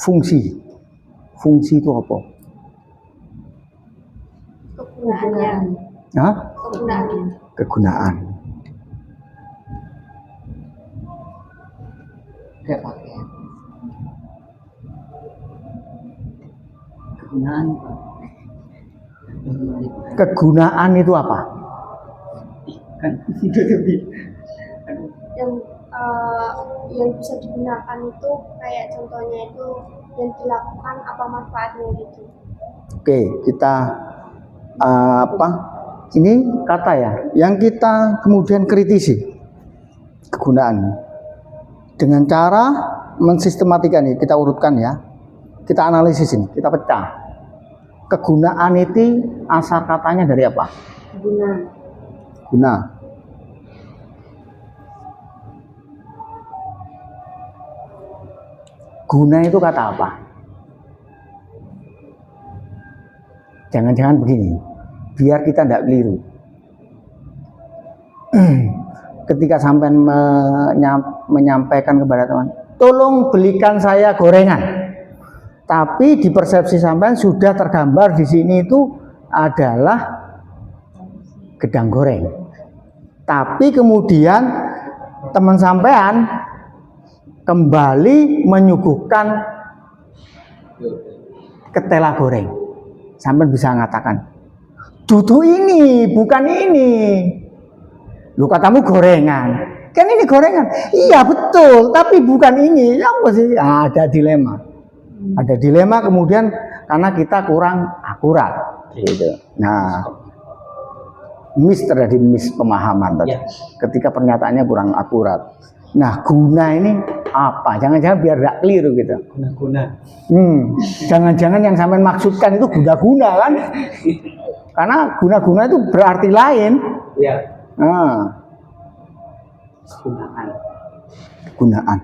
Fungsi. Fungsi itu apa? Kegunaannya. Hah? Kegunaannya. Kegunaan. Kayak pakaian. Kegunaan. Kegunaan itu apa? Kan itu lebih. Yang bisa digunakan itu kayak contohnya itu yang dilakukan apa manfaatnya gitu. Oke, kita apa? Ini kata ya, yang kita kemudian kritisi kegunaan dengan cara mensistematikan ini, kita urutkan ya, kita analisis ini, kita pecah. Kegunaan itu asal katanya dari apa? Guna. Guna. Guna itu kata apa? Jangan-jangan begini, biar kita tidak keliru. Ketika sampai menyampaikan kepada teman, tolong belikan saya gorengan. Tapi di persepsi sampean sudah tergambar di sini itu adalah gedang goreng. Tapi kemudian teman sampean kembali menyuguhkan ketela goreng. Sampean bisa mengatakan, dudu ini, bukan ini. Lu katamu gorengan. Kan ini gorengan. Iya betul, tapi bukan ini. Yang pasti ada dilema. Ada dilema kemudian karena kita kurang akurat gitu. Nah, terjadi pemahaman tadi. Ya. Ketika pernyataannya kurang akurat. Nah, guna ini apa? Jangan-jangan biar tidak keliru gitu. Guna-guna. Jangan-jangan yang sampean maksudkan itu guna-guna kan? Karena guna-guna itu berarti lain. Ya. Gunaan. Gunaan.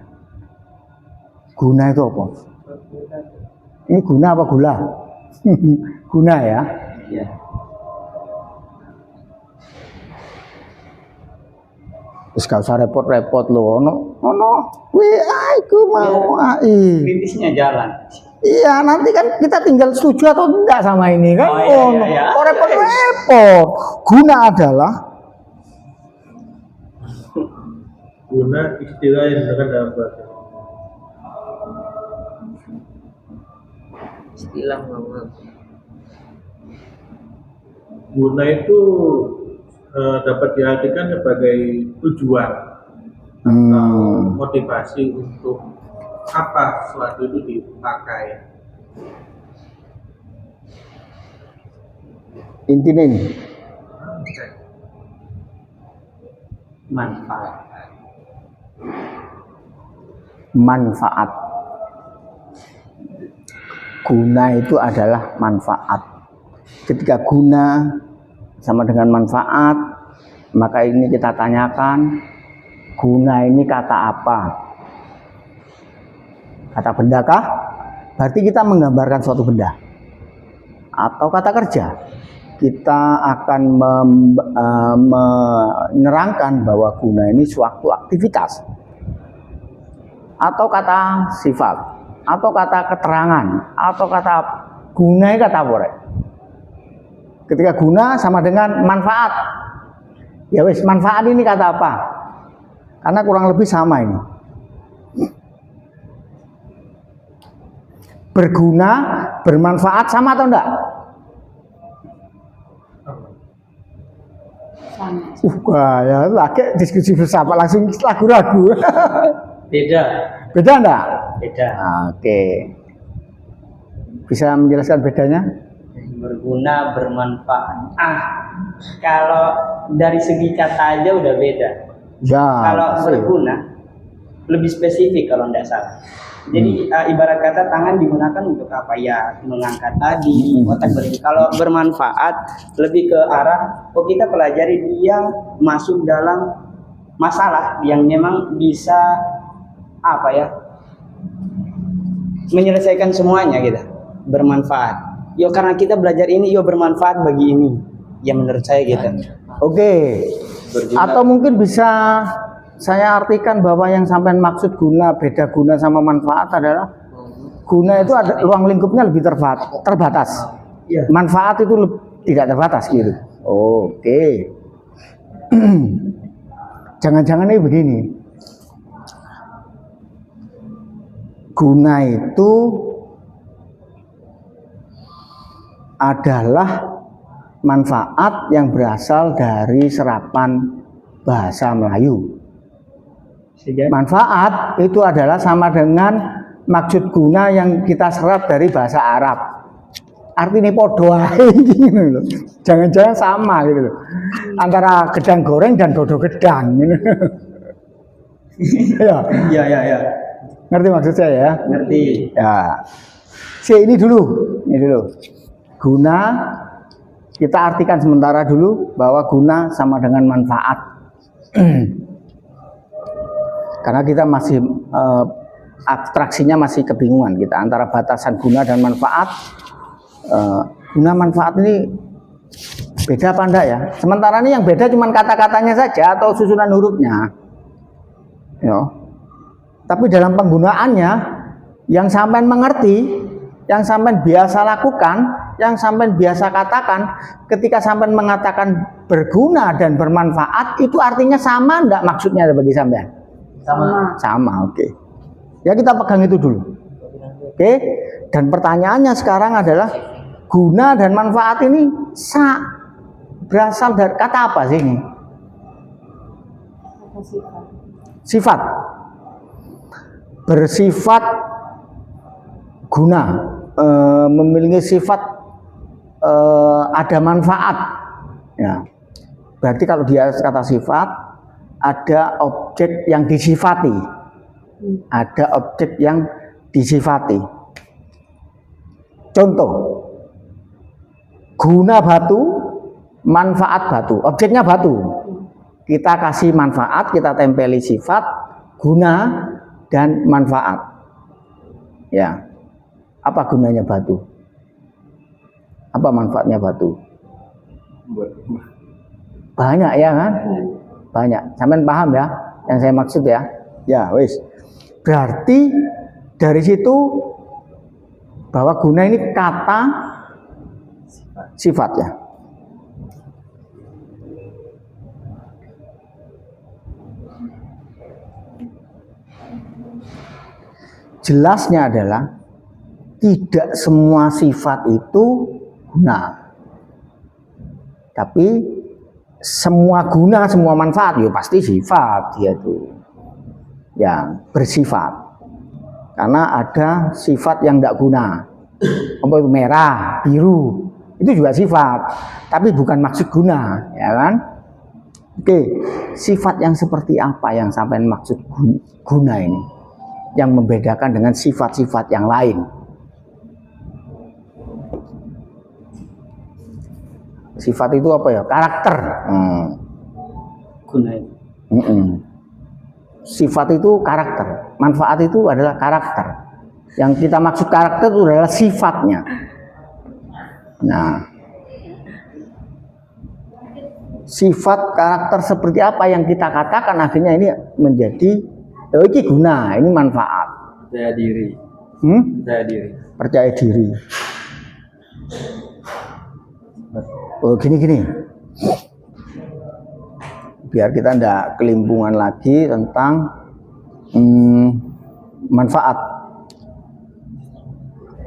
Guna itu apa? Ini guna apa gula? Guna ya. Ya. Terus gak usah repot-repot loh. Ono, aku mau AI. Kritisnya jalan. Iya, nanti kan kita tinggal setuju atau enggak sama ini kan. Oh, iya. Oh, repot-repot. Guna adalah guna istilah yang digunakan dalam bahasa. Istilah mama. Guna itu dapat diartikan sebagai tujuan atau motivasi untuk apa sesuatu itu dipakai. intinya ini. Manfaat. Manfaat. Guna itu adalah manfaat. Ketika guna sama dengan manfaat, maka ini kita tanyakan, guna ini kata apa? Kata benda kah? Berarti kita menggambarkan suatu benda. Atau kata kerja. Kita akan menerangkan bahwa guna ini suatu aktivitas. Atau kata sifat, atau kata keterangan, atau kata guna ini kata apa? Ketika guna sama dengan manfaat. Ya wis, manfaat ini kata apa? Karena kurang lebih sama ini. Berguna, bermanfaat sama atau enggak? Sama. Ya lagi diskusi bersama langsung ragu-ragu. Beda. Beda enggak? Beda. Oke. Bisa menjelaskan bedanya? Berguna, bermanfaat. Kalau dari segi kata aja udah beda. Ya. Kalau berguna lebih spesifik kalau tidak salah. Jadi ibarat kata tangan digunakan untuk apa ya, mengangkat tadi, otak berarti. Kalau bermanfaat lebih ke arah kita pelajari dia masuk dalam masalah yang memang bisa apa ya, menyelesaikan semuanya gitu. Bermanfaat. Yo karena kita belajar ini yo bermanfaat bagi ini. Ya menurut saya gitu. Oke. Atau mungkin bisa saya artikan bahwa yang sampai maksud guna, beda guna sama manfaat adalah Guna itu ada ruang lingkupnya lebih terbatas. Iya. Manfaat itu tidak terbatas gitu. Oke. Jangan-jangan ini begini. Guna itu adalah manfaat yang berasal dari serapan bahasa Melayu. Manfaat itu adalah sama dengan maksud guna yang kita serap dari bahasa Arab. Artinya podo ae gitu loh. Jangan-jangan sama gitu loh. Antara gedang goreng dan dodo gedang gitu. Ya, Iya. ngerti maksud saya ya? Ngerti. Ya. Ini dulu. Guna kita artikan sementara dulu bahwa guna sama dengan manfaat. Karena kita masih abstraksinya masih kebingungan kita antara batasan guna dan manfaat. Guna manfaat ini beda apa enggak ya? Sementara ini yang beda cuma kata-katanya saja atau susunan hurufnya. Ya. Tapi dalam penggunaannya yang sampean mengerti, yang sampean biasa lakukan, yang sampean biasa katakan, ketika sampean mengatakan berguna dan bermanfaat itu artinya sama enggak maksudnya bagi sampean? Sama, oke. Ya kita pegang itu dulu. Oke. Dan pertanyaannya sekarang adalah guna dan manfaat ini berasal dari kata apa sih ini? Sifat. Bersifat guna, memiliki sifat ada manfaat. Ya. Berarti kalau dia kata sifat, ada objek yang disifati. Ada objek yang disifati. Contoh, guna batu, manfaat batu. Objeknya batu. Kita kasih manfaat, kita tempeli sifat, guna dan manfaat. Ya. Apa gunanya batu? Apa manfaatnya batu? Banyak ya kan? Banyak. Sampean paham ya yang saya maksud ya? Ya, wis. Berarti dari situ bahwa guna ini kata sifat ya. Jelasnya adalah tidak semua sifat itu guna. Tapi semua guna, semua manfaat, ya pasti sifat dia itu yang bersifat. Karena ada sifat yang tidak guna. Merah, biru, itu juga sifat, tapi bukan maksud guna, ya kan? Oke, sifat yang seperti apa yang sampai maksud guna ini? Yang membedakan dengan sifat-sifat yang lain. Sifat itu apa ya? Karakter. Guna itu. Sifat itu karakter. Manfaat itu adalah karakter. Yang kita maksud karakter itu adalah sifatnya. Nah, sifat karakter seperti apa yang kita katakan akhirnya ini menjadi ini guna, ini manfaat. Percaya diri. Percaya diri. Oh gini. Biar kita tidak kelimpungan lagi tentang manfaat.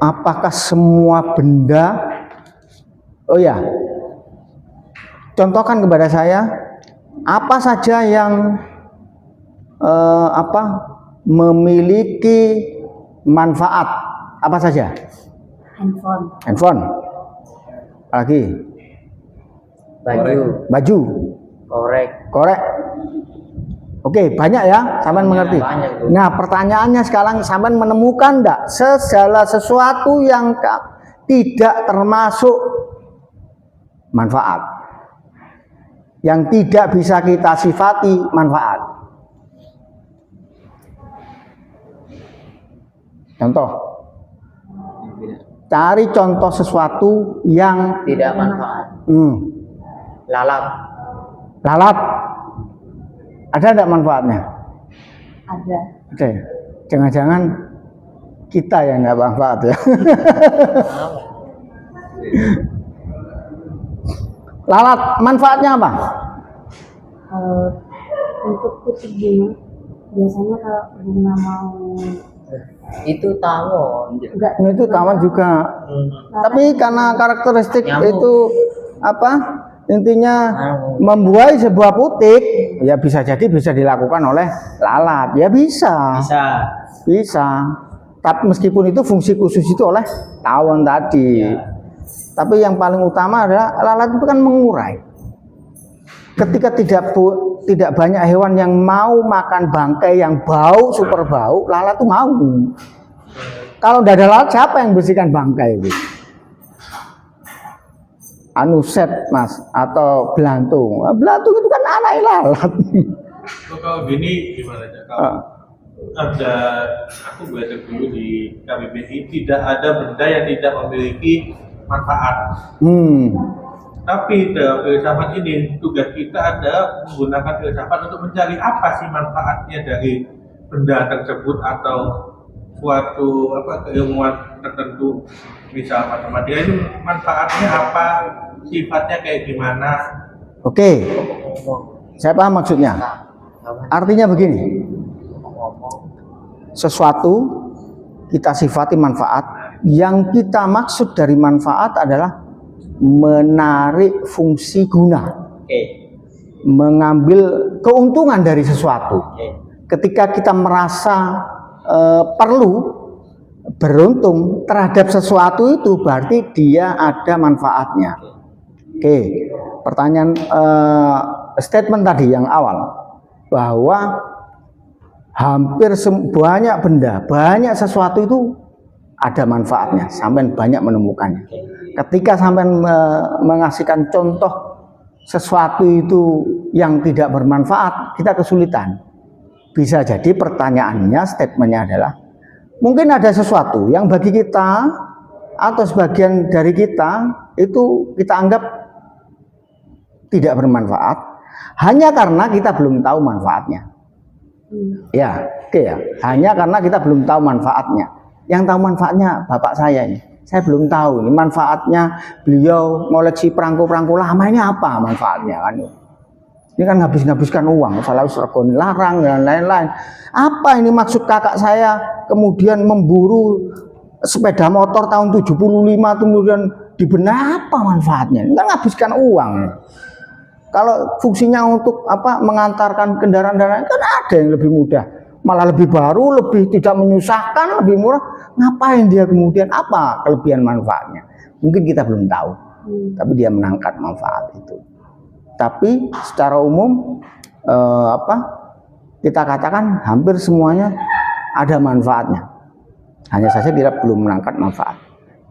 Apakah semua benda? Oh ya, contohkan kepada saya apa saja yang memiliki manfaat, apa saja? Handphone. Lagi. Baju. Korek. Oke, banyak ya, sampean mengerti. Nah, pertanyaannya sekarang sampean menemukan enggak segala sesuatu yang tidak termasuk manfaat, yang tidak bisa kita sifati manfaat. Contoh, cari contoh sesuatu yang tidak manfaat. Lalat. Ada enggak manfaatnya? Ada. Oke. Jangan-jangan kita yang nggak manfaat ya. Lalat manfaatnya apa? Untuk kutip bunga, biasanya kalau bunga mau Itu tawon. enggak Nah, itu tawon juga. Tapi karena karakteristik Nyamuk. itu apa? Intinya membuai sebuah putik, ya bisa jadi bisa dilakukan oleh lalat. Ya bisa. Bisa. Tapi meskipun itu fungsi khusus itu oleh tawon tadi. Tapi yang paling utama adalah lalat itu kan mengurai. Ketika tidak banyak hewan yang mau makan bangkai yang bau, super bau, lalat tuh mau. Kalau tidak ada lalat, siapa yang bersihkan bangkai itu? Anuset mas, atau belantung. Belantung itu kan anak lalat. Kalau gini gimana ya? Kalau ada, aku belajar dulu di KBBI, tidak ada benda yang tidak memiliki manfaat. Tapi dalam filsafat ini tugas kita ada menggunakan filsafat untuk mencari apa sih manfaatnya dari benda tersebut atau suatu keilmuan tertentu, misal matematika itu manfaatnya apa, sifatnya kayak gimana. Oke, saya paham maksudnya. Artinya begini, sesuatu kita sifati manfaat, yang kita maksud dari manfaat adalah menarik fungsi guna, mengambil keuntungan dari sesuatu. Ketika kita merasa perlu, beruntung terhadap sesuatu itu, berarti dia ada manfaatnya. Oke, pertanyaan statement tadi yang awal bahwa hampir banyak benda, banyak sesuatu itu ada manfaatnya, sampai banyak menemukannya. Ketika sampai mengasihkan contoh sesuatu itu yang tidak bermanfaat, kita kesulitan. Bisa jadi pertanyaannya, statementnya adalah mungkin ada sesuatu yang bagi kita atau sebagian dari kita itu kita anggap tidak bermanfaat hanya karena kita belum tahu manfaatnya. Ya, oke ya. Hanya karena kita belum tahu manfaatnya. Yang tahu manfaatnya bapak saya ini. Saya belum tahu ini manfaatnya beliau ngoleksi perangko-perangko lama ini apa manfaatnya kan. Ini kan habis-habiskan uang, selalu sergon larang dan lain-lain. Apa ini maksud kakak saya kemudian memburu sepeda motor tahun 75 kemudian dibenahi, apa manfaatnya? Ini kan habiskan uang. Kalau fungsinya untuk apa mengantarkan kendaraan dan lain kan ada yang lebih mudah, malah lebih baru, lebih tidak menyusahkan, lebih murah. Ngapain dia kemudian, apa kelebihan manfaatnya? Mungkin kita belum tahu, tapi dia menangkap manfaat itu. Tapi secara umum kita katakan hampir semuanya ada manfaatnya. Hanya saja kita belum menangkap manfaat.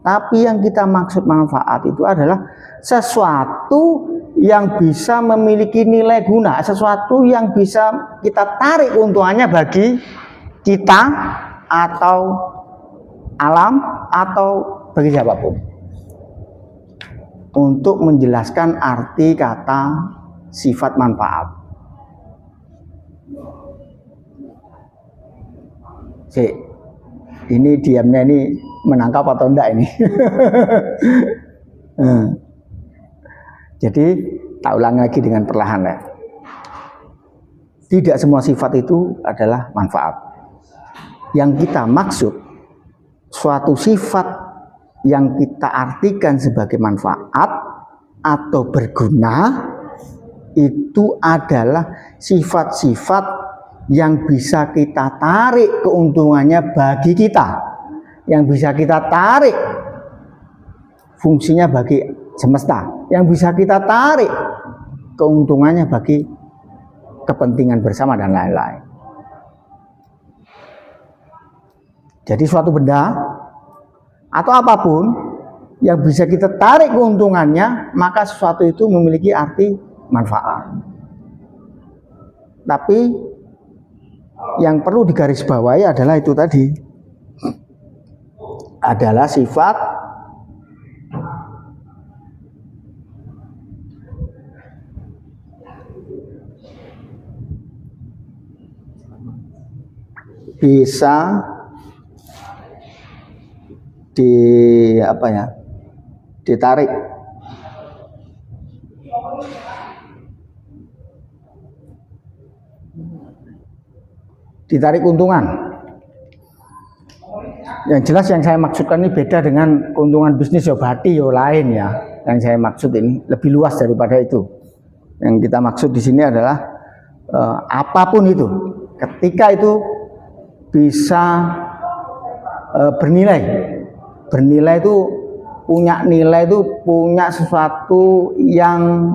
Tapi yang kita maksud manfaat itu adalah sesuatu yang bisa memiliki nilai guna, sesuatu yang bisa kita tarik keuntungannya bagi kita atau alam atau bagi siapapun. Untuk menjelaskan arti kata sifat manfaat. Ini diamnya ini menangkap atau enggak ini? Jadi tak ulang lagi dengan perlahan ya. Tidak semua sifat itu adalah manfaat. Yang kita maksud suatu sifat yang kita artikan sebagai manfaat atau berguna itu adalah sifat-sifat yang bisa kita tarik keuntungannya bagi kita, yang bisa kita tarik fungsinya bagi semesta, yang bisa kita tarik keuntungannya bagi kepentingan bersama dan lain-lain. Jadi suatu benda atau apapun yang bisa kita tarik keuntungannya, maka sesuatu itu memiliki arti manfaat. Tapi yang perlu digarisbawahi adalah itu tadi, adalah sifat bisa di apa ya, ditarik. Ditarik keuntungan. Yang jelas yang saya maksudkan ini beda dengan keuntungan bisnis Yobati lain ya. Yang saya maksud ini lebih luas daripada itu. Yang kita maksud di sini adalah apapun itu, ketika itu bisa bernilai. Bernilai itu punya nilai, itu punya sesuatu yang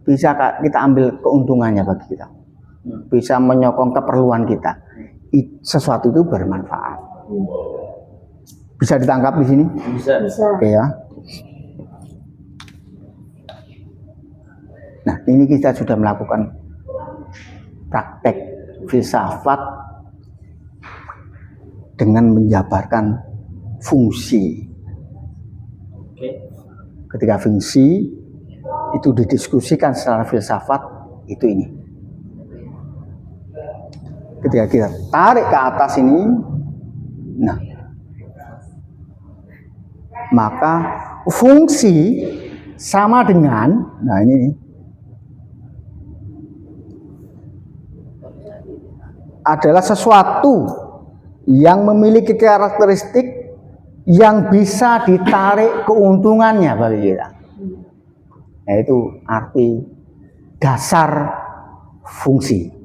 bisa kita ambil keuntungannya bagi kita. Bisa menyokong keperluan kita. Sesuatu itu bermanfaat. Bisa ditangkap di sini? Bisa. Oke ya. Nah, ini kita sudah melakukan praktek filsafat dengan menjabarkan fungsi. Oke. Ketika fungsi itu didiskusikan secara filsafat, itu ini. Ketika kita tarik ke atas ini, nah, maka fungsi sama dengan, nah ini adalah sesuatu yang memiliki karakteristik yang bisa ditarik keuntungannya bagi kita. Yaitu arti dasar fungsi.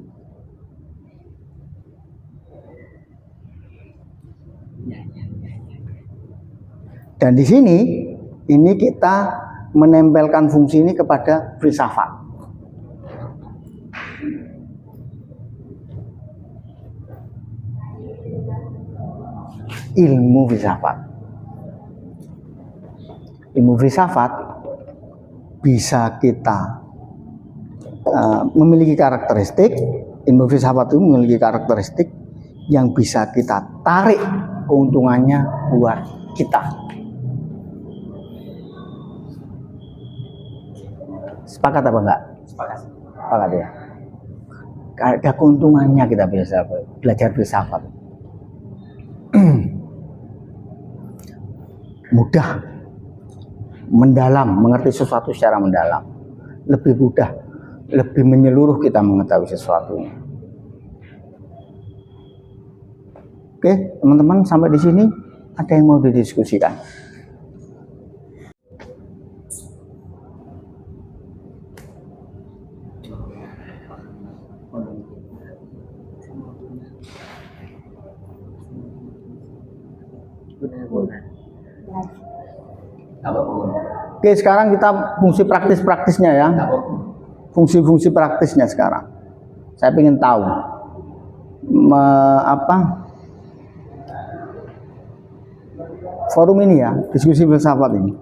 Dan di sini ini kita menempelkan fungsi ini kepada filsafat. Ilmu filsafat. Ilmu filsafat bisa kita memiliki karakteristik. Ilmu filsafat itu memiliki karakteristik yang bisa kita tarik keuntungannya buat kita. Sepakat apa enggak? Sepakat. Sepakat ya. Ada keuntungannya kita bisa belajar filsafat. Mudah, mendalam, mengerti sesuatu secara mendalam. Lebih mudah, lebih menyeluruh kita mengetahui sesuatu. Oke, teman-teman, sampai di sini ada yang mau didiskusikan? Oke, sekarang kita fungsi praktis-praktisnya ya. Fungsi-fungsi praktisnya sekarang. Saya ingin tahu forum ini ya, diskusi filsafat ini.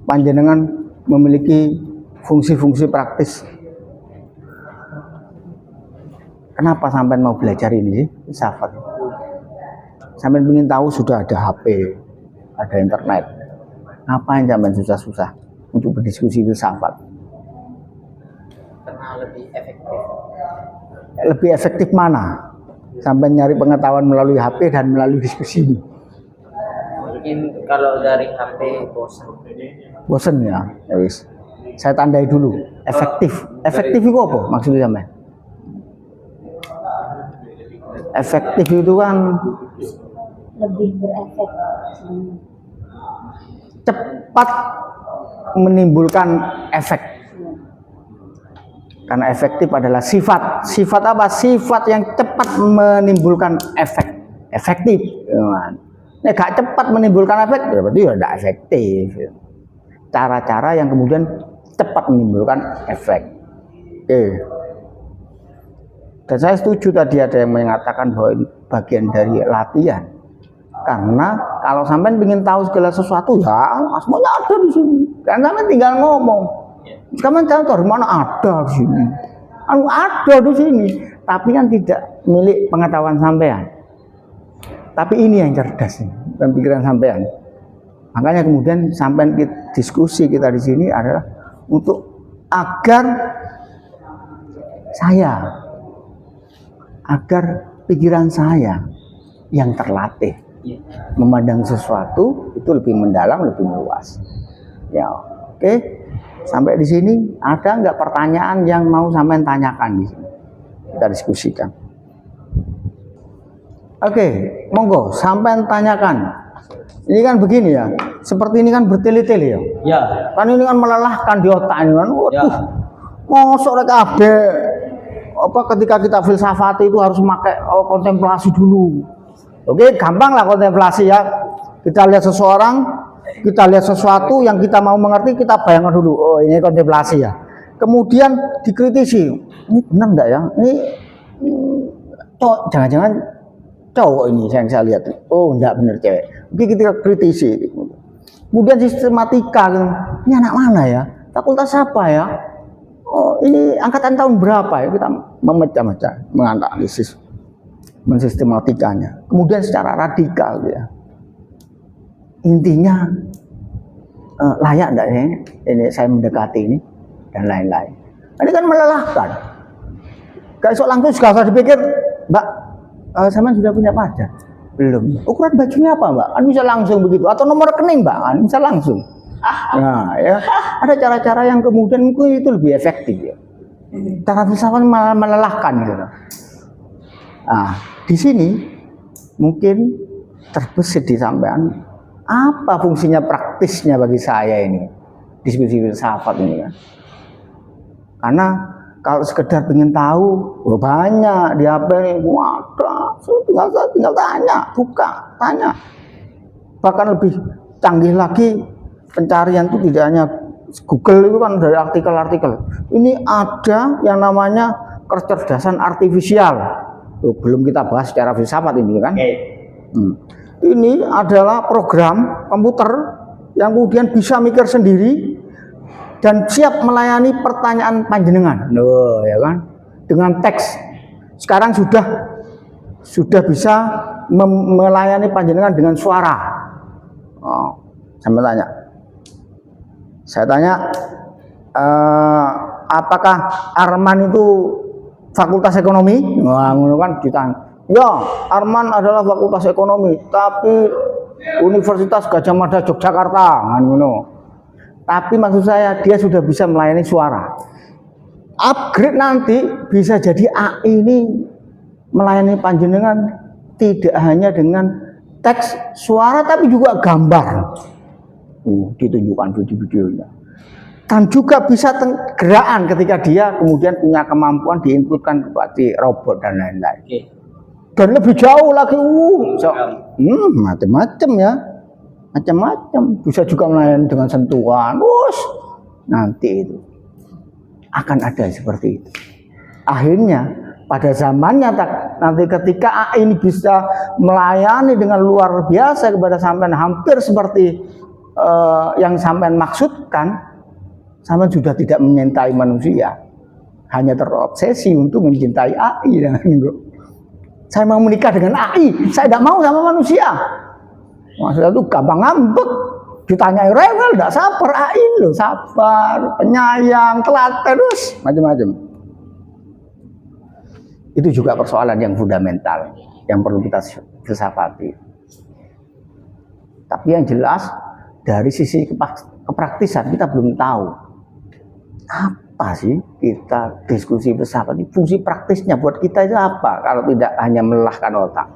Panjenengan memiliki fungsi-fungsi praktis. Kenapa sampai mau belajar ini sih, filsafat? Sampai ingin tahu sudah ada HP, ada internet. Ngapain sampai susah-susah untuk berdiskusi filsafat? Karena lebih efektif. Lebih efektif mana? Sampai nyari pengetahuan melalui HP dan melalui diskusi ini. Mungkin kalau dari HP bosan. Bosen ya? Ya wis. Saya tandai dulu. Efektif. Efektif itu apa maksudnya sampai? Efektif itu kan Lebih berefek. cepat menimbulkan efek. Karena efektif adalah sifat. Sifat apa? Sifat yang cepat menimbulkan efek. Efektif. Ini gak cepat menimbulkan efek, berarti ya tidak efektif. Cara-cara yang kemudian cepat menimbulkan efek. Oke. Dan saya setuju tadi ada yang mengatakan bahwa ini bagian dari latihan. Karena kalau sampai ingin tahu segala sesuatu, ya semuanya ada di sini. Kan sampai tinggal ngomong. Sekarang tahu mana ada di sini. Ada di sini, tapi kan tidak milik pengetahuan sampean. Tapi ini yang cerdas nih, dan pikiran sampean. Makanya kemudian sampai diskusi kita di sini adalah untuk agar pikiran saya yang terlatih. Iya. Memandang sesuatu itu lebih mendalam, lebih luas. Ya, oke. Sampai di sini ada nggak pertanyaan yang mau sampean tanyakan di sini? Kita diskusikan. Oke, monggo sampean tanyakan. Ini kan begini ya, seperti ini kan bertele-tele ya. Ya. Kan ini kan melelahkan di otak ini kan. Waduh, Ya. mosok rek kabeh apa ketika kita filsafat itu harus memakai kontemplasi dulu. Oke, gampang lah kontemplasi ya. Kita lihat seseorang, kita lihat sesuatu yang kita mau mengerti, kita bayangkan dulu. Oh, ini kontemplasi ya. Kemudian dikritisi. Ini benar enggak ya? Ini jangan-jangan cowok ini yang saya lihat. Oh, enggak benar cewek. Oke, kita kritisi. Kemudian sistematika. Ini anak mana ya? Fakultas apa ya? Oh, ini angkatan tahun berapa ya? Kita memecah-mecah, menganalisis, mensistematikanya. Kemudian secara radikal ya. Intinya layak enggak ya ini saya mendekati ini dan lain-lain. Ini kan melelahkan. Gak esok langsung segala dipikir, Mbak, sama sudah punya pacar? Belum. Ukuran bajunya apa, Mbak? Kan bisa langsung begitu. Atau nomor rekening, Mbak? Kan bisa langsung. Nah, ya ada cara-cara yang kemudian itu lebih efektif ya. Cara filsafat malah melelahkan gitu. Nah, di sini mungkin terbesit di sampean apa fungsinya praktisnya bagi saya ini diskusi filsafat ini kan. Karena kalau sekedar pengen tahu, oh banyak di HP ini, tinggal tanya, buka, tanya. Bahkan lebih canggih lagi pencarian itu tidak hanya Google itu kan dari artikel-artikel. Ini ada yang namanya kecerdasan artifisial. Tuh, belum kita bahas secara filsafat ini kan. Ini adalah program komputer yang kemudian bisa mikir sendiri dan siap melayani pertanyaan panjenengan. Loh, ya kan? Dengan teks. Sekarang sudah bisa melayani panjenengan dengan suara. Oh, saya tanya, apakah Arman itu fakultas ekonomi? Wah, kan ditanya. Ya, Arman adalah fakultas ekonomi, tapi Universitas Gadjah Mada Yogyakarta, kan ngono. Tapi maksud saya dia sudah bisa melayani suara. Upgrade nanti bisa jadi AI ini melayani panjenengan tidak hanya dengan teks suara tapi juga gambar. Ditunjukkan video-videonya. Dan juga bisa gerakan ketika dia kemudian punya kemampuan diinputkan kepada robot dan lain-lain. Dan lebih jauh lagi, macam-macam ya. Macam-macam, bisa juga melayani dengan sentuhan. Nanti itu akan ada seperti itu. Akhirnya pada zamannya nanti ketika AI ini bisa melayani dengan luar biasa kepada sampean hampir seperti yang sampean maksudkan, sampean sudah tidak mencintai manusia, hanya terobsesi untuk mencintai AI. Saya mau menikah dengan AI, saya tidak mau sama manusia. Maksudnya itu gampang ngambek, ditanyai rewel, tidak sabar AI loh, sabar, penyayang, telaten, terus macam-macam. Itu juga persoalan yang fundamental yang perlu kita filsafati. Tapi yang jelas dari sisi kepraktisan kita belum tahu apa sih kita diskusi filsafat ini, fungsi praktisnya buat kita itu apa kalau tidak hanya melelahkan otak.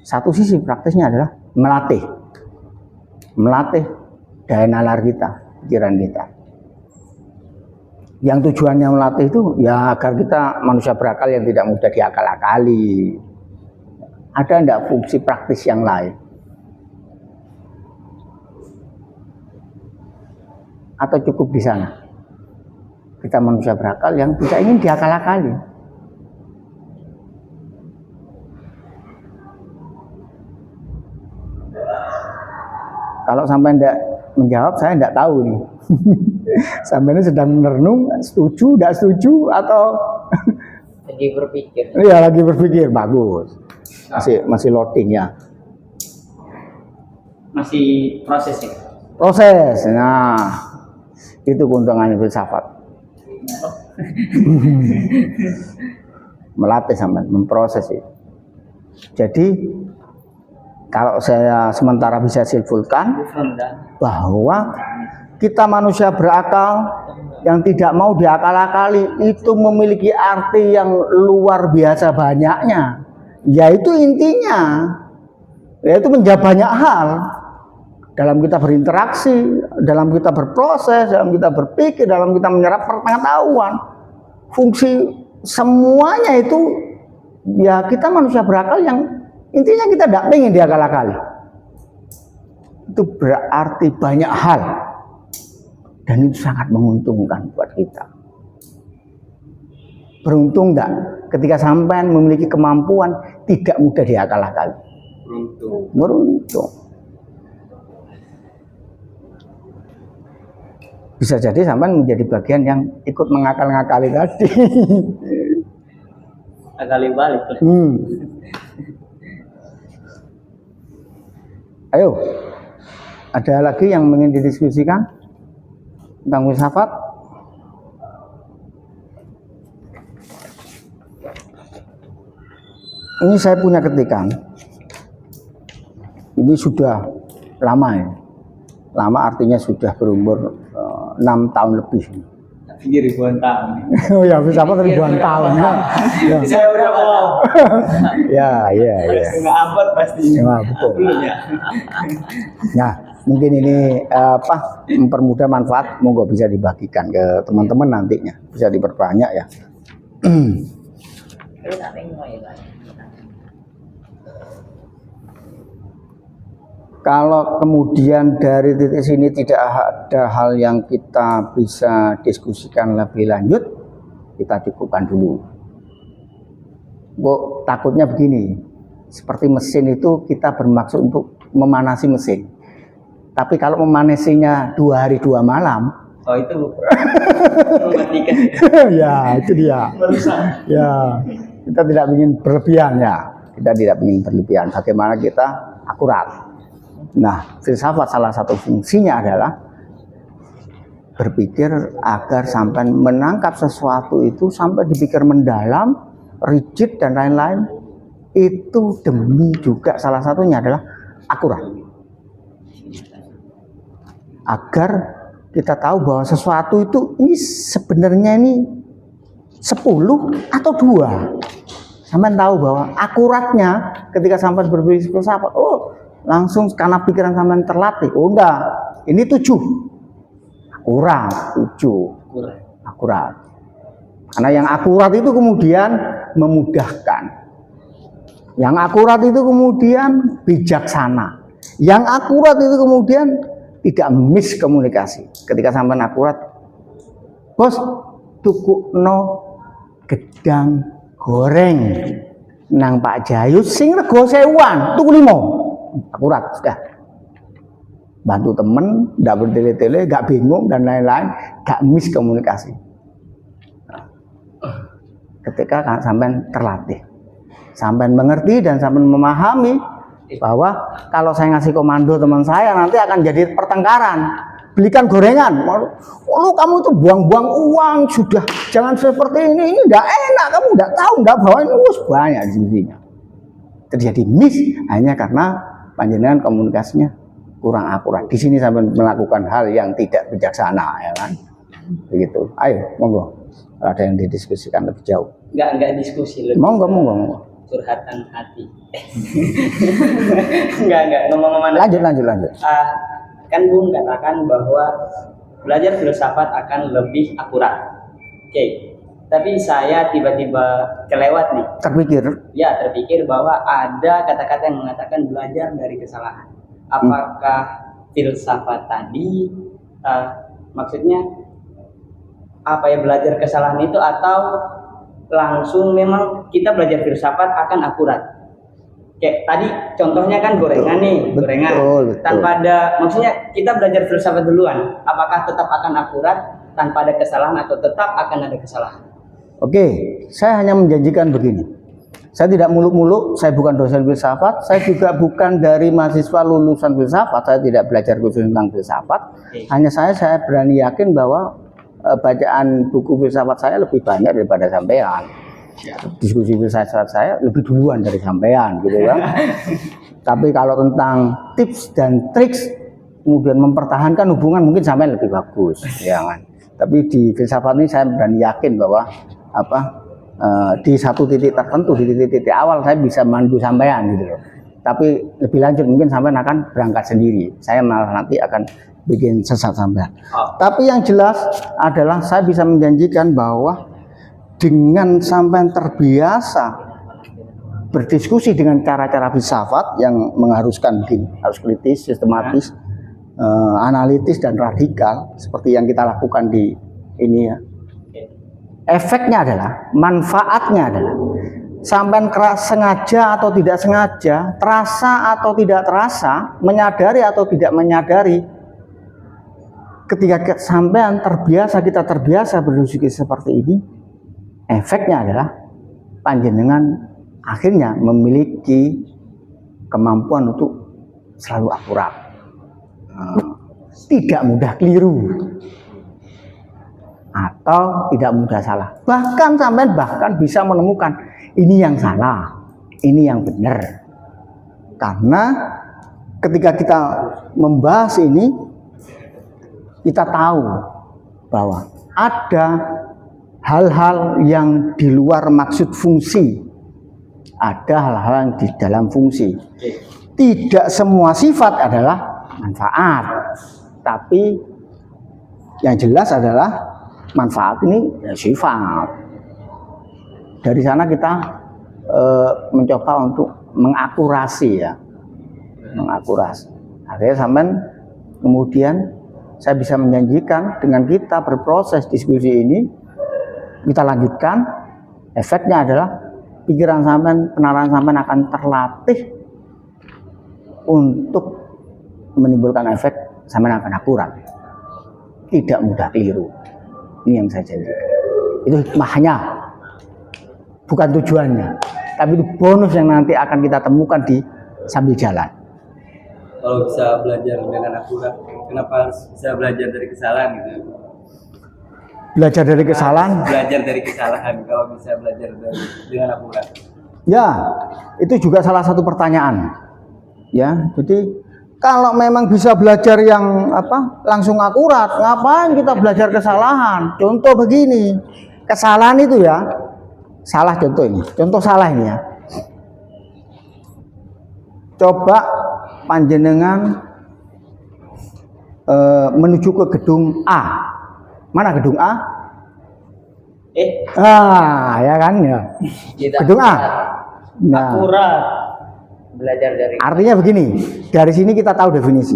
Satu sisi praktisnya adalah melatih daya nalar kita, pikiran kita. Yang tujuannya melatih itu ya agar kita manusia berakal yang tidak mudah diakal-akali. Ada enggak fungsi praktis yang lain? Atau cukup di sana? Kita manusia berakal yang tidak ingin diakal-akali. Kalau sampai tidak menjawab, saya tidak tahu nih. Sampai ini sedang merenung, setuju, tidak setuju, atau lagi berpikir. Iya, lagi berpikir, bagus. Masih loading ya. Masih prosesing. Proses. Nah, itu keuntungannya filsafat. Melatih sampai memproses itu. Jadi Kalau saya sementara bisa simpulkan rendah. bahwa kita manusia berakal yang tidak mau diakal-akali itu memiliki arti yang luar biasa banyaknya. Yaitu intinya, yaitu menjawab banyak hal dalam kita berinteraksi, dalam kita berproses, dalam kita berpikir, dalam kita menyerap pengetahuan. Fungsi semuanya itu ya kita manusia berakal yang intinya kita tidak ingin diakal-akali. Itu berarti banyak hal dan itu sangat menguntungkan buat kita. Beruntung enggak ketika sampean memiliki kemampuan tidak mudah diakal-akali. Beruntung. Bisa jadi sampean menjadi bagian yang ikut mengakal-ngakali tadi. Akali balik. Ayo, ada lagi yang ingin didiskusikan tentang filsafat? Ini saya punya ketikan. Ini sudah lama ya. Lama artinya sudah berumur 6 tahun lebih. Ribuan tahun. Oh ya, filsafat ribuan tahun. Ya. Saya udah mau. Ya. Nggak abad pasti. Ya, betul. Nah, mungkin ini mempermudah manfaat, monggo bisa dibagikan ke teman-teman nantinya, bisa diperbanyak ya. Kalau kemudian dari titik sini tidak ada hal yang kita bisa diskusikan lebih lanjut, kita cukupkan dulu. Bu, takutnya begini, seperti mesin itu kita bermaksud untuk memanasi mesin. Tapi kalau memanasinya 2 hari 2 malam, Oh itu mematikan. ya itu dia. Ya, kita tidak ingin berlebihan ya. Kita tidak ingin berlebihan. Bagaimana kita akurat. Nah, filsafat salah satu fungsinya adalah berpikir agar sampai menangkap sesuatu itu sampai dipikir mendalam, rigid dan lain-lain. Itu demi juga salah satunya adalah akurat. Agar kita tahu bahwa sesuatu itu ini sebenarnya ini 10 atau 2. Sampai tahu bahwa akuratnya ketika sampai berpikir filsafat, oh langsung karena pikiran sampai terlatih, oh enggak, ini 7. Akurat, 7. Akurat. Karena yang akurat itu kemudian memudahkan. Yang akurat itu kemudian bijaksana. Yang akurat itu kemudian tidak miskomunikasi. Ketika sampai akurat, bos, tukukno gedang goreng nang Pak Jayus sing rego 1.000, tuku 5. Akurat sudah. Bantu temen, nggak bertele-tele, nggak bingung dan lain-lain, nggak miskomunikasi. Ketika sampai terlatih, sampai mengerti dan sampai memahami bahwa kalau saya ngasih komando teman saya nanti akan jadi pertengkaran. Belikan gorengan, lu kamu itu buang-buang uang, sudah jangan seperti ini enggak enak, kamu enggak tahu, enggak bawa ini banyak diskusinya. Terjadi miss hanya karena panjenengan komunikasinya kurang akurat. Di sini sampai melakukan hal yang tidak bijaksana, ya kan? Begitu. Ayo, monggo. Ada yang didiskusikan lebih jauh. Enggak diskusi lebih. Monggo. Curhatan hati. enggak ngomong-ngomong. Lanjut. Kan Bung katakan bahwa belajar filsafat akan lebih akurat. Oke. Tapi saya tiba-tiba kelewat nih. Terpikir bahwa ada kata-kata yang mengatakan belajar dari kesalahan. Apakah filsafat tadi maksudnya apa ya, belajar kesalahan itu atau langsung memang kita belajar filsafat akan akurat? Kayak tadi contohnya kan gorengan nih, gorengan. Betul. Tanpa ada, maksudnya kita belajar filsafat duluan. Apakah tetap akan akurat tanpa ada kesalahan atau tetap akan ada kesalahan? Oke, saya hanya menjanjikan begini. Saya tidak muluk-muluk, saya bukan dosen filsafat, saya juga bukan dari mahasiswa lulusan filsafat, saya tidak belajar khusus tentang filsafat. Hanya saya berani yakin bahwa bacaan buku filsafat saya lebih banyak daripada sampean. Diskusi filsafat saya lebih duluan dari sampean gitu kan. Tapi kalau tentang tips dan triks kemudian mempertahankan hubungan mungkin sampean lebih bagus, ya kan. Tapi di filsafat ini saya berani yakin bahwa di satu titik tertentu, di titik awal saya bisa mandu sampean gitu loh. Tapi lebih lanjut mungkin sampean akan berangkat sendiri. Saya malah nanti akan bikin sesat sampean. Tapi yang jelas adalah saya bisa menjanjikan bahwa dengan sampean terbiasa berdiskusi dengan cara-cara filsafat yang mengharuskan begini, harus kritis, sistematis, analitis dan radikal seperti yang kita lakukan di ini ya. Efeknya adalah, manfaatnya adalah sampean sengaja atau tidak sengaja, terasa atau tidak terasa, menyadari atau tidak menyadari, ketika sampean terbiasa, kita terbiasa berdiskusi seperti ini, efeknya adalah panjenengan akhirnya memiliki kemampuan untuk selalu akurat, tidak mudah keliru atau tidak mudah salah. Bahkan sampean bisa menemukan ini yang salah, ini yang benar. Karena ketika kita membahas ini, kita tahu bahwa ada hal-hal yang di luar maksud fungsi, ada hal-hal yang di dalam fungsi. Tidak semua sifat adalah manfaat, tapi yang jelas adalah manfaat ini ya sifat. Dari sana kita mencoba untuk mengakurasi ya, mengakurasi. Akhirnya sampai kemudian saya bisa menjanjikan dengan kita berproses diskusi ini, kita lanjutkan, efeknya adalah pikiran sampean, penalaran sampean akan terlatih untuk menimbulkan efek sampean akan akurat, tidak mudah keliru. Ini yang saya janjikan. Itu hikmahnya, bukan tujuannya, tapi itu bonus yang nanti akan kita temukan di sambil jalan. Kalau bisa belajar dengan akurat, kenapa harus bisa belajar dari kesalahan gitu? Belajar dari kesalahan. Belajar dari kesalahan kalau bisa belajar dengan akurat. Ya, itu juga salah satu pertanyaan. Ya, jadi kalau memang bisa belajar yang langsung akurat, ngapain kita belajar kesalahan? Contoh begini, kesalahan itu ya, salah contoh ini, contoh salah ini ya. Coba panjenengan menuju ke gedung A. Mana gedung A? Ya kan ya. Gedung A. Nah, Akurat. Belajar dari artinya begini, dari sini kita tahu definisi.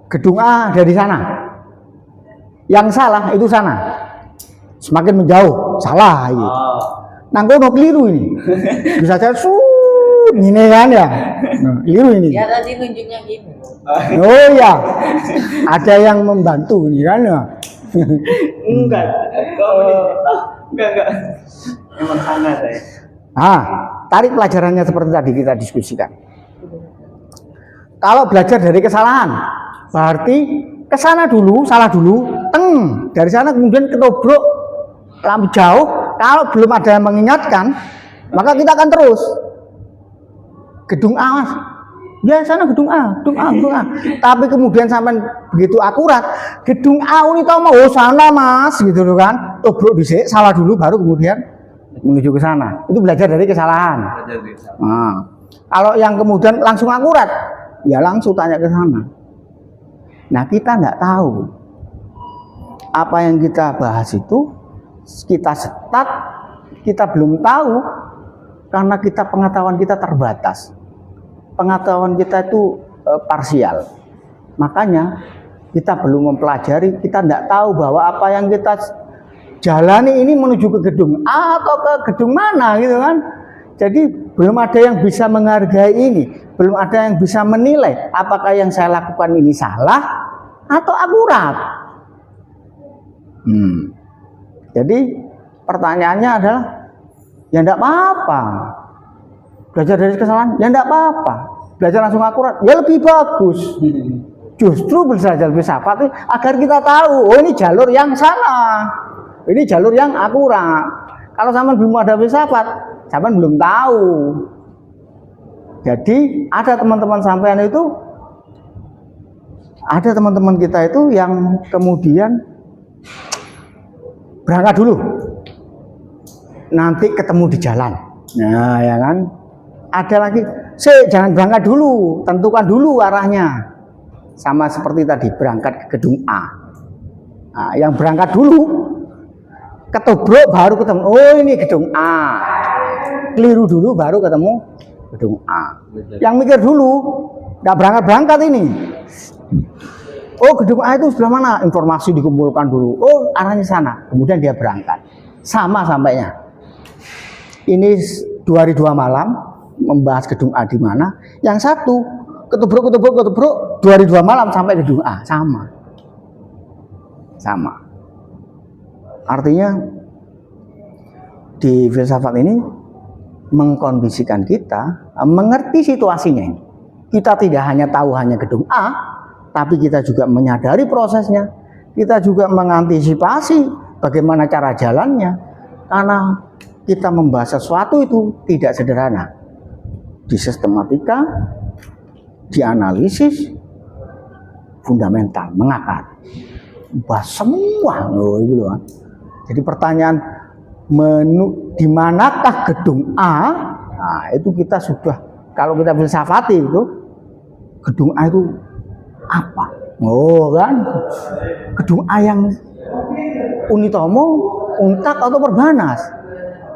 Gedung A dari sana. Yang salah itu sana. Semakin menjauh, salah gitu. Nah, kono keliru ini. Bisa jadi ini kan ya. Nah, keliru ini. ya tadi nunjuknya gini. Oh ya. Ada yang membantu ini kan ya. Enggak. Enggak. Emang sana saya. Tarik pelajarannya seperti tadi kita diskusikan. Kalau belajar dari kesalahan, berarti ke sana dulu, salah dulu, dari sana kemudian ketobrok lampu jauh. Kalau belum ada yang mengingatkan, maka kita akan terus. Gedung A, Mas. Ya sana gedung A. Tapi kemudian sampai begitu akurat, gedung A ini tahu mau sana Mas, gitu loh kan. Tobrok dhisik, salah dulu baru kemudian menuju ke sana. Itu belajar dari kesalahan. Nah, kalau yang kemudian langsung akurat, ya langsung tanya ke sana. Nah, kita nggak tahu apa yang kita bahas itu, kita setat, kita belum tahu karena pengetahuan kita terbatas. Pengetahuan kita itu parsial. Makanya kita belum mempelajari, kita nggak tahu bahwa apa yang kita jalani ini menuju ke gedung A atau ke gedung mana gitu kan. Jadi belum ada yang bisa menghargai ini, belum ada yang bisa menilai apakah yang saya lakukan ini salah atau akurat. Jadi pertanyaannya adalah ya enggak apa-apa. Belajar dari kesalahan ya enggak apa-apa. Belajar langsung akurat ya lebih bagus. Justru belajar filsafat agar kita tahu, oh ini jalur yang salah. Ini jalur yang akurat. Kalau sampean belum ada filsafat, sampean belum tahu. Jadi ada teman-teman sampean itu, ada teman-teman kita itu yang kemudian berangkat dulu, nanti ketemu di jalan. Nah ya kan, ada lagi, jangan berangkat dulu, tentukan dulu arahnya. Sama seperti tadi berangkat ke gedung A. Nah, yang berangkat dulu, ketubruk baru ketemu. Oh ini gedung A. Keliru dulu baru ketemu gedung A. Yang mikir dulu, nggak berangkat ini. Oh gedung A itu sebelah mana? Informasi dikumpulkan dulu. Oh arahnya sana. Kemudian dia berangkat. Sama sampainya. Ini 2 hari 2 malam membahas gedung A di mana. Yang satu ketubruk 2 hari 2 malam sampai gedung A. Sama. Artinya di filsafat ini mengkondisikan kita mengerti situasinya ini. Kita tidak hanya tahu hanya gedung A, tapi kita juga menyadari prosesnya. Kita juga mengantisipasi bagaimana cara jalannya. Karena kita membahas sesuatu itu tidak sederhana. Di sistematika, di analisis, fundamental, mengakar. Bahas semua loh, itu loh. Jadi pertanyaan di manakah gedung A? Nah, itu kita sudah, kalau kita filsafati itu gedung A itu apa? Oh kan, gedung A yang Unitomo, Untak atau Perbanas,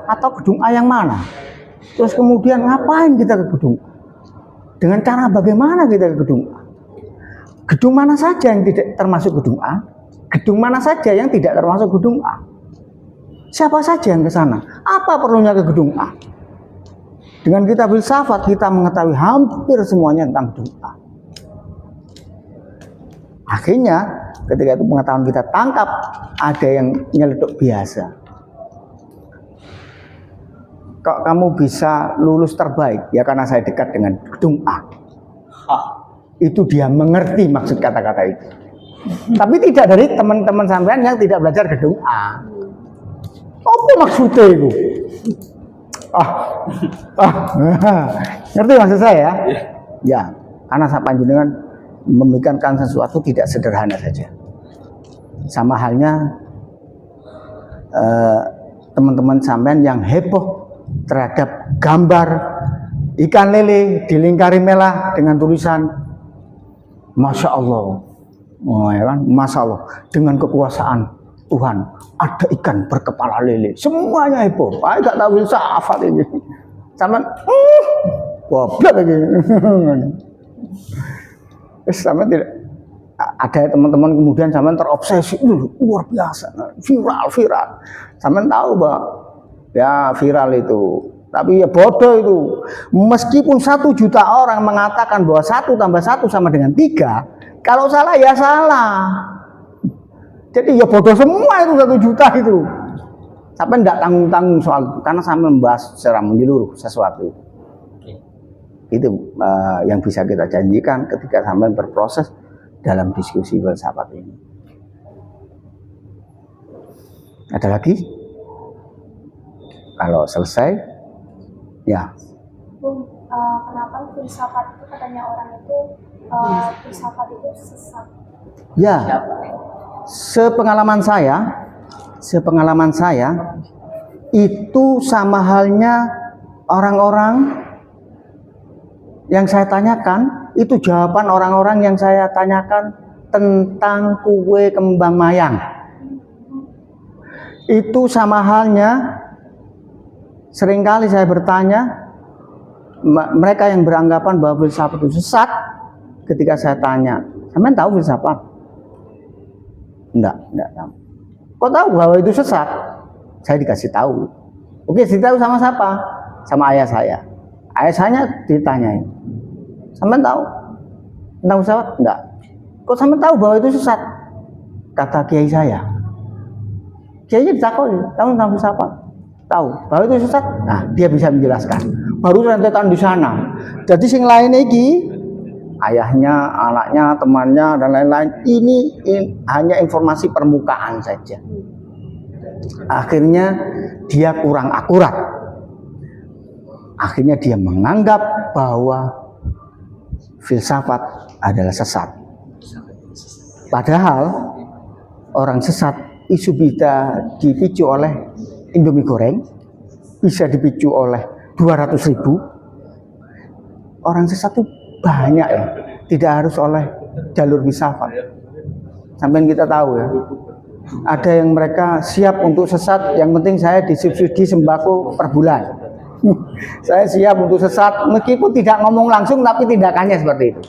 atau gedung A yang mana? Terus kemudian ngapain kita ke gedung A? Dengan cara bagaimana kita ke gedung A? Gedung mana saja yang tidak termasuk gedung A? Gedung mana saja yang tidak termasuk gedung A? Siapa saja yang ke sana? Apa perlunya ke gedung A? Dengan kita filsafat, kita mengetahui hampir semuanya tentang gedung A. Akhirnya, ketika itu pengetahuan kita tangkap, ada yang nyeletuk biasa. Kok kamu bisa lulus terbaik? Ya karena saya dekat dengan gedung A. Itu dia mengerti maksud kata-kata itu. Tapi tidak dari teman-teman sampean yang tidak belajar gedung A. Apa maksudnya itu? Ngerti maksud saya? Ya, karena saya panjenengan memikirkan sesuatu tidak sederhana saja. Sama halnya teman-teman sampean yang heboh terhadap gambar ikan lele dilingkari merah dengan tulisan Masya Allah. Oh, ya kan? Masya Allah, dengan kekuasaan Tuhan ada ikan berkepala lele. Semuanya heboh. Saya nggak tahu filsafat ini. Sama goblok aja. Sama tidak ada teman-teman kemudian sama terobsesi, luar biasa, viral. Sama tahu bahwa ya viral itu. Tapi ya bodoh itu. Meskipun 1 juta orang mengatakan bahwa 1 tambah 1 sama dengan 3, kalau salah ya salah. Jadi ya bodoh semua itu 1 juta itu. Sampai tidak tanggung-tanggung soal itu, karena sampai membahas secara menyeluruh sesuatu. Itu yang bisa kita janjikan ketika sampai berproses dalam diskusi filsafat ini. Ada lagi? Kalau selesai, ya. Bung, kenapa filsafat itu katanya orang itu filsafat itu sesat? Ya, sepengalaman saya itu sama halnya orang-orang yang saya tanyakan, itu jawaban orang-orang yang saya tanyakan tentang kue kembang mayang. Itu sama halnya, seringkali saya bertanya, mereka yang beranggapan bahwa filsafat itu sesat, ketika saya tanya, sampean tahu filsafat? Enggak tahu. Kok tahu bahwa itu sesat? Saya dikasih tahu. Oke, ditahu sama siapa? Sama ayah saya. Ayah saya ditanyain, sampean tahu tentang filsafat? Enggak. Kok sampean tahu bahwa itu sesat? Kata kiai saya. Kiainya ditakoni, tahu tentang filsafat? Tahu bahwa itu sesat? Nah, dia bisa menjelaskan. Baru rentetan di sana. Jadi sing lain iki, ayahnya, anaknya, temannya dan lain-lain, ini hanya informasi permukaan saja. Akhirnya dia kurang akurat. Akhirnya dia menganggap bahwa filsafat adalah sesat. Padahal orang sesat isu bisa dipicu oleh Indomie goreng, bisa dipicu oleh 200.000. Orang sesat itu banyak ya, tidak harus oleh jalur filsafat. Sampai kita tahu ya, ada yang mereka siap untuk sesat, yang penting saya disubsidi sembako per bulan. Saya siap untuk sesat, meskipun tidak ngomong langsung, tapi tindakannya seperti itu.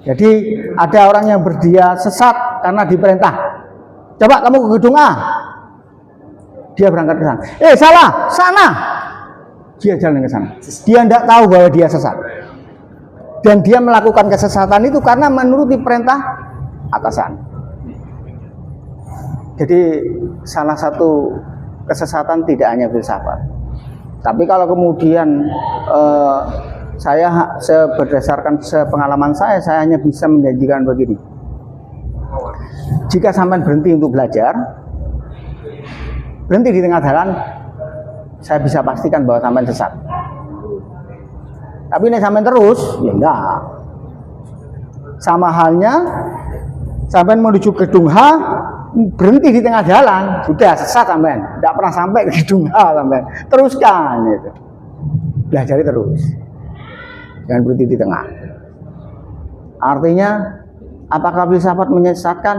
Jadi ada orang yang berdia sesat karena diperintah. Coba kamu ke gedung A. Dia berangkat ke sana. Salah, sana. Dia jalan ke sana. Dia tidak tahu bahwa dia sesat. Dan dia melakukan kesesatan itu karena menuruti perintah atasan. Jadi salah satu kesesatan tidak hanya filsafat. Tapi kalau kemudian saya berdasarkan pengalaman saya hanya bisa menjanjikan begini. Jika sampai berhenti untuk belajar, berhenti di tengah jalan, saya bisa pastikan bahwa sampai sesat. Tapi ini sampai terus, ya enggak. Sama halnya sampai menuju gedung H, berhenti di tengah jalan, sudah sesat sampai, tidak pernah sampai ke gedung H sampai. Teruskan itu. Belajar terus. Jangan berhenti di tengah. Artinya, apakah filsafat menyesatkan?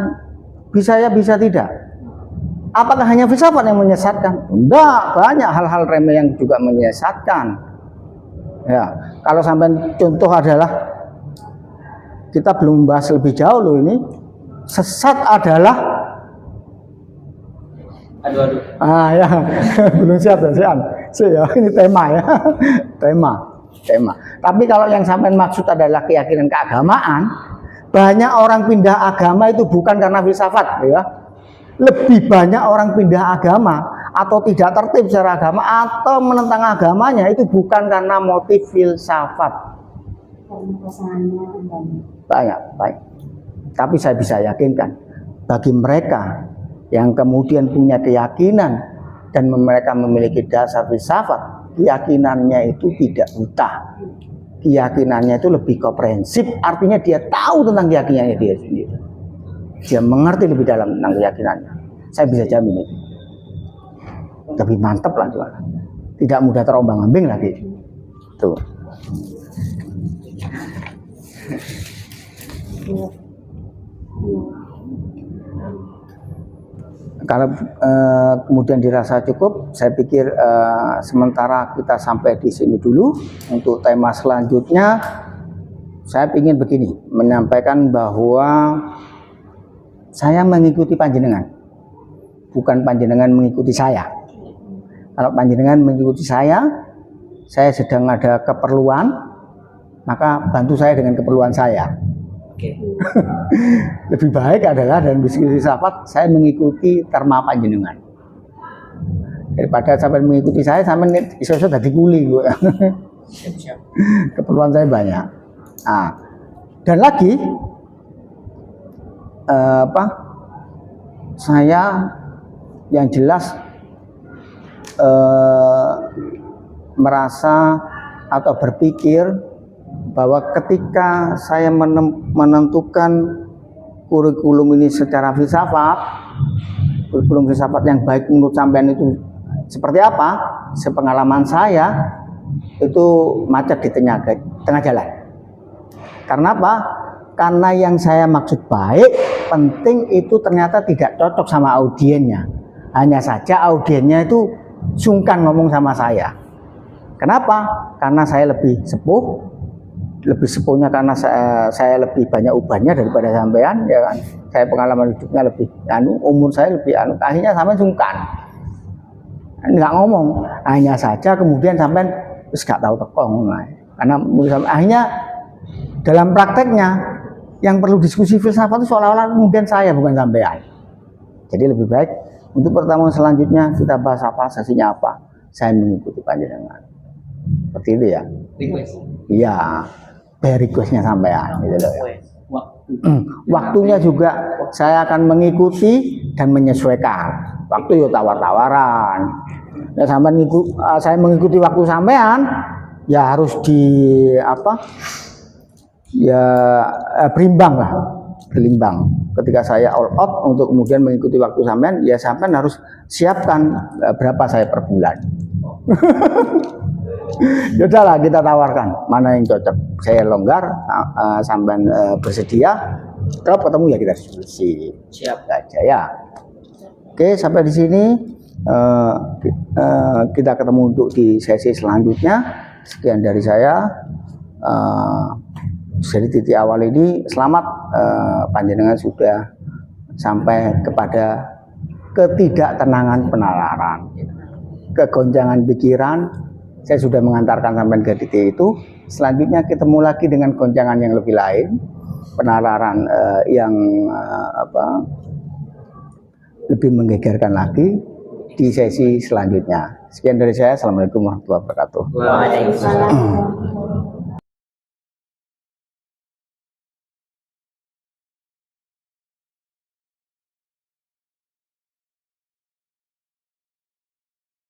Bisa ya, bisa tidak. Apakah hanya filsafat yang menyesatkan? Enggak, banyak hal-hal remeh yang juga menyesatkan. Ya, kalau sampai contoh adalah kita belum bahas lebih jauh loh ini. Sesat adalah Aduh. ya belum siap ya. Ini tema ya. tema. Tapi kalau yang sampai maksud adalah keyakinan keagamaan, banyak orang pindah agama itu bukan karena filsafat ya. Lebih banyak orang pindah agama atau tidak tertib secara agama atau menentang agamanya itu bukan karena motif filsafat. Banyak. Tapi saya bisa yakinkan bagi mereka yang kemudian punya keyakinan dan mereka memiliki dasar filsafat, keyakinannya itu tidak buta. Keyakinannya itu lebih komprehensif, artinya dia tahu tentang keyakinannya dia sendiri. Dia mengerti lebih dalam tentang keyakinannya. Saya bisa jamin itu. Lebih mantap lah Tuhan. Tidak mudah terombang-ambing lagi. Tuh. Kalau kemudian dirasa cukup, saya pikir sementara kita sampai di sini dulu. Untuk tema selanjutnya, saya ingin begini, menyampaikan bahwa saya mengikuti panjenengan, bukan panjenengan mengikuti saya. Kalau panjenengan mengikuti saya sedang ada keperluan, maka bantu saya dengan keperluan saya. Lebih baik adalah dalam diskusi filsafat saya mengikuti terma panjenengan daripada sampai mengikuti saya sampai iso-iso dadi kuli gue. Keperluan saya banyak. Dan lagi saya yang jelas merasa atau berpikir bahwa ketika saya menentukan kurikulum ini secara filsafat, kurikulum filsafat yang baik menurut sampean itu seperti apa? Sepengalaman saya itu macet di tengah jalan. Karena apa? Karena yang saya maksud baik, penting itu ternyata tidak cocok sama audiennya. Hanya saja audiennya itu sungkan ngomong sama saya. Kenapa? Karena saya lebih sepuhnya karena saya lebih banyak ubannya daripada sampean, ya kan? Saya pengalaman hidupnya lebih umur saya lebih akhirnya sampean sungkan. Enggak ngomong. Hanya saja kemudian sampean wis gak tahu tekong. Karena akhirnya dalam prakteknya yang perlu diskusi filsafat itu seolah-olah kemudian saya bukan sampean. Jadi lebih baik untuk pertemuan selanjutnya kita bahas apa, sesinya apa. Saya mengikuti panjenengan. Seperti itu ya. Request. Iya. Requestnya sampean gitu loh ya. Waktunya juga saya akan mengikuti dan menyesuaikan. Waktu yo tawar-tawaran. Ya saya mengikuti waktu sampean ya harus di apa? Ya berimbang lah, berimbang. Ketika saya all out untuk kemudian mengikuti waktu sampean, ya sampean harus siapkan berapa saya per bulan. Yaudahlah kita tawarkan mana yang cocok. Saya longgar, sampean bersedia. Kalau ketemu ya kita diskusi. Siap aja ya. Oke, sampai di sini kita ketemu untuk di sesi selanjutnya. Sekian dari saya. Dari titik awal ini selamat, panjenengan sudah sampai kepada ketidaktenangan penalaran, kegoncangan pikiran. Saya sudah mengantarkan sampai ke titik itu. Selanjutnya ketemu lagi dengan goncangan yang lebih lain, penalaran yang lebih menggegerkan lagi di sesi selanjutnya. Sekian dari saya. Assalamualaikum warahmatullahi wabarakatuh. Waalaikumsalam.